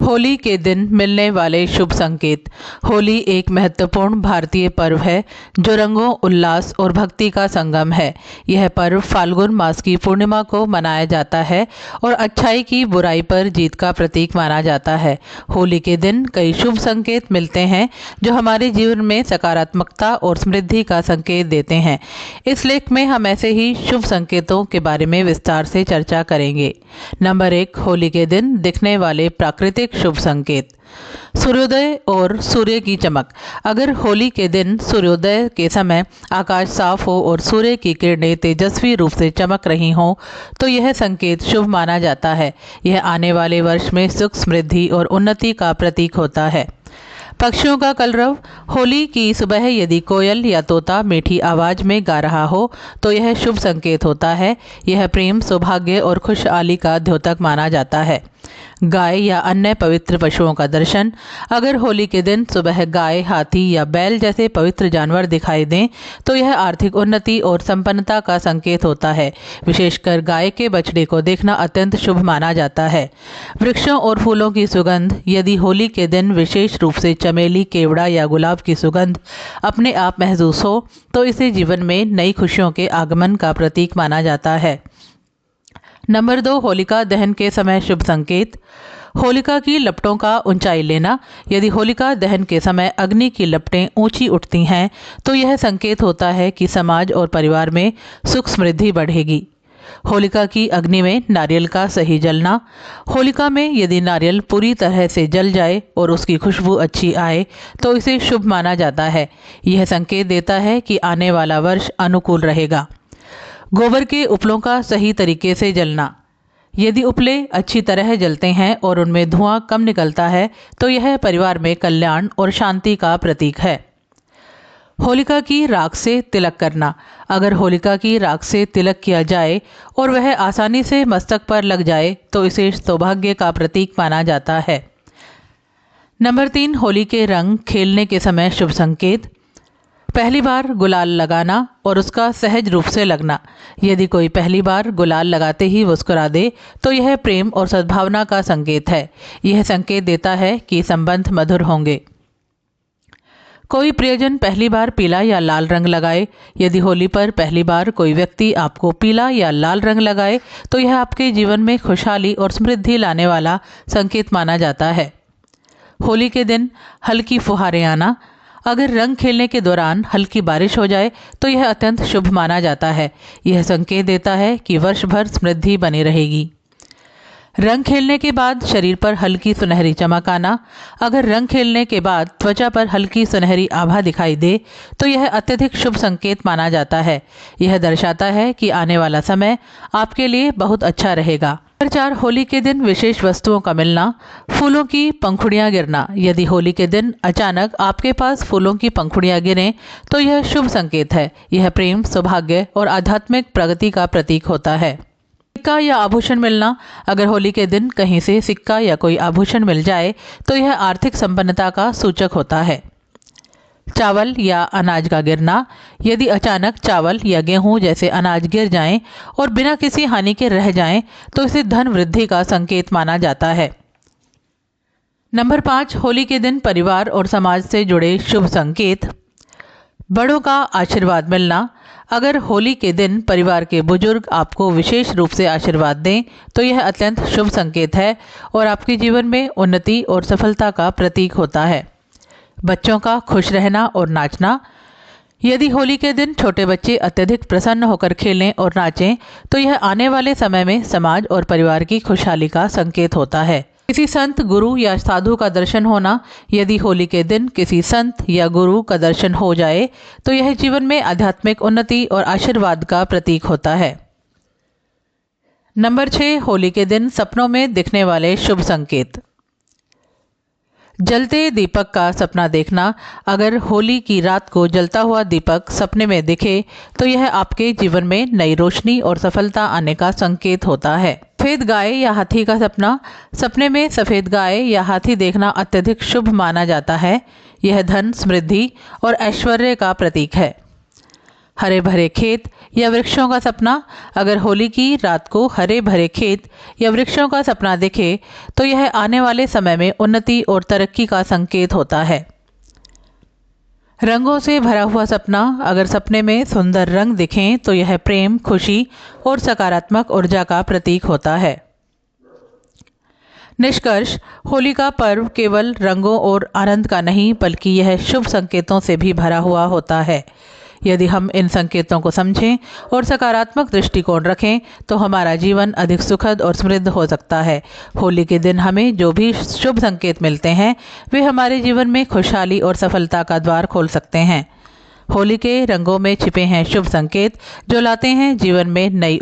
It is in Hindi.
होली के दिन मिलने वाले शुभ संकेत। होली एक महत्वपूर्ण भारतीय पर्व है जो रंगों, उल्लास और भक्ति का संगम है। यह पर्व फाल्गुन मास की पूर्णिमा को मनाया जाता है और अच्छाई की बुराई पर जीत का प्रतीक माना जाता है। होली के दिन कई शुभ संकेत मिलते हैं जो हमारे जीवन में सकारात्मकता और समृद्धि का संकेत देते हैं। इस लेख में हम ऐसे ही शुभ संकेतों के बारे में विस्तार से चर्चा करेंगे। नंबर 1, होली के दिन दिखने वाले प्राकृतिक शुभ संकेत। सूर्योदय और सूर्य की चमक। अगर होली के दिन सूर्योदय के समय आकाश साफ हो और सूर्य की किरणें तेजस्वी रूप से चमक रही हों तो यह संकेत शुभ माना जाता है। यह आने वाले वर्ष में सुख, समृद्धि और उन्नति का प्रतीक होता है। पक्षियों का कलरव। होली की सुबह यदि कोयल या तोता मीठी आवाज में गा रहा हो तो यह शुभ संकेत होता है। यह प्रेम, सौभाग्य और खुशहाली का द्योतक माना जाता है। गाय या अन्य पवित्र पशुओं का दर्शन। अगर होली के दिन सुबह गाय, हाथी या बैल जैसे पवित्र जानवर दिखाई दें तो यह आर्थिक उन्नति और संपन्नता का संकेत होता है। विशेषकर गाय के बछड़े को देखना अत्यंत शुभ माना जाता है। वृक्षों और फूलों की सुगंध। यदि होली के दिन विशेष रूप से चमेली, केवड़ा या गुलाब की सुगंध अपने आप महसूस हो तो इसे जीवन में नई खुशियों के आगमन का प्रतीक माना जाता है। नंबर 2, होलिका दहन के समय शुभ संकेत। होलिका की लपटों का ऊंचाई लेना। यदि होलिका दहन के समय अग्नि की लपटें ऊंची उठती हैं तो यह संकेत होता है कि समाज और परिवार में सुख, समृद्धि बढ़ेगी। होलिका की अग्नि में नारियल का सही जलना। होलिका में यदि नारियल पूरी तरह से जल जाए और उसकी खुशबू अच्छी आए तो इसे शुभ माना जाता है। यह संकेत देता है कि आने वाला वर्ष अनुकूल रहेगा। गोबर के उपलों का सही तरीके से जलना। यदि उपले अच्छी तरह जलते हैं और उनमें धुआं कम निकलता है तो यह परिवार में कल्याण और शांति का प्रतीक है। होलिका की राख से तिलक करना। अगर होलिका की राख से तिलक किया जाए और वह आसानी से मस्तक पर लग जाए तो इसे सौभाग्य का प्रतीक माना जाता है। नंबर 3, होली के रंग खेलने के समय शुभ संकेत। पहली बार गुलाल लगाना और उसका सहज रूप से लगना। यदि कोई पहली बार गुलाल लगाते ही मुस्कुरा दे तो यह प्रेम और सद्भावना का संकेत है। यह संकेत देता है कि संबंध मधुर होंगे। कोई प्रियजन पहली बार पीला या लाल रंग लगाए। यदि होली पर पहली बार कोई व्यक्ति आपको पीला या लाल रंग लगाए तो यह आपके जीवन में खुशहाली और समृद्धि लाने वाला संकेत माना जाता है। होली के दिन हल्की फुहारें आना। अगर रंग खेलने के दौरान हल्की बारिश हो जाए तो यह अत्यंत शुभ माना जाता है। यह संकेत देता है कि वर्ष भर समृद्धि बनी रहेगी। रंग खेलने के बाद शरीर पर हल्की सुनहरी चमक आना। अगर रंग खेलने के बाद त्वचा पर हल्की सुनहरी आभा दिखाई दे तो यह अत्यधिक शुभ संकेत माना जाता है। यह दर्शाता है कि आने वाला समय आपके लिए बहुत अच्छा रहेगा। नंबर 4, होली के दिन विशेष वस्तुओं का मिलना। फूलों की पंखुड़ियां गिरना। यदि होली के दिन अचानक आपके पास फूलों की पंखुड़ियां गिरें तो यह शुभ संकेत है। यह प्रेम, सौभाग्य और आध्यात्मिक प्रगति का प्रतीक होता है। सिक्का या आभूषण मिलना। अगर होली के दिन कहीं से सिक्का या कोई आभूषण मिल जाए तो यह आर्थिक संपन्नता का सूचक होता है। चावल या अनाज का गिरना। यदि अचानक चावल या गेहूं जैसे अनाज गिर जाएं और बिना किसी हानि के रह जाएं तो इसे धन वृद्धि का संकेत माना जाता है। नंबर 5, होली के दिन परिवार और समाज से जुड़े शुभ संकेत। बड़ों का आशीर्वाद मिलना। अगर होली के दिन परिवार के बुजुर्ग आपको विशेष रूप से आशीर्वाद दें तो यह अत्यंत शुभ संकेत है और आपके जीवन में उन्नति और सफलता का प्रतीक होता है। बच्चों का खुश रहना और नाचना। यदि होली के दिन छोटे बच्चे अत्यधिक प्रसन्न होकर खेलें और नाचें तो यह आने वाले समय में समाज और परिवार की खुशहाली का संकेत होता है। किसी संत, गुरु या साधु का दर्शन होना। यदि होली के दिन किसी संत या गुरु का दर्शन हो जाए तो यह जीवन में आध्यात्मिक उन्नति और आशीर्वाद का प्रतीक होता है। नंबर 6, होली के दिन सपनों में दिखने वाले शुभ संकेत। जलते दीपक का सपना देखना। अगर होली की रात को जलता हुआ दीपक सपने में दिखे तो यह आपके जीवन में नई रोशनी और सफलता आने का संकेत होता है। सफेद गाय या हाथी का सपना। सपने में सफेद गाय या हाथी देखना अत्यधिक शुभ माना जाता है। यह धन, समृद्धि और ऐश्वर्य का प्रतीक है। हरे भरे खेत या वृक्षों का सपना। अगर होली की रात को हरे भरे खेत या वृक्षों का सपना दिखे तो यह आने वाले समय में उन्नति और तरक्की का संकेत होता है। रंगों से भरा हुआ सपना। अगर सपने में सुंदर रंग दिखें तो यह प्रेम, खुशी और सकारात्मक ऊर्जा का प्रतीक होता है। निष्कर्ष, होली का पर्व केवल रंगों और आनंद का नहीं बल्कि यह शुभ संकेतों से भी भरा हुआ होता है। यदि हम इन संकेतों को समझें और सकारात्मक दृष्टिकोण रखें तो हमारा जीवन अधिक सुखद और समृद्ध हो सकता है। होली के दिन हमें जो भी शुभ संकेत मिलते हैं वे हमारे जीवन में खुशहाली और सफलता का द्वार खोल सकते हैं। होली के रंगों में छिपे हैं शुभ संकेत जो लाते हैं जीवन में नई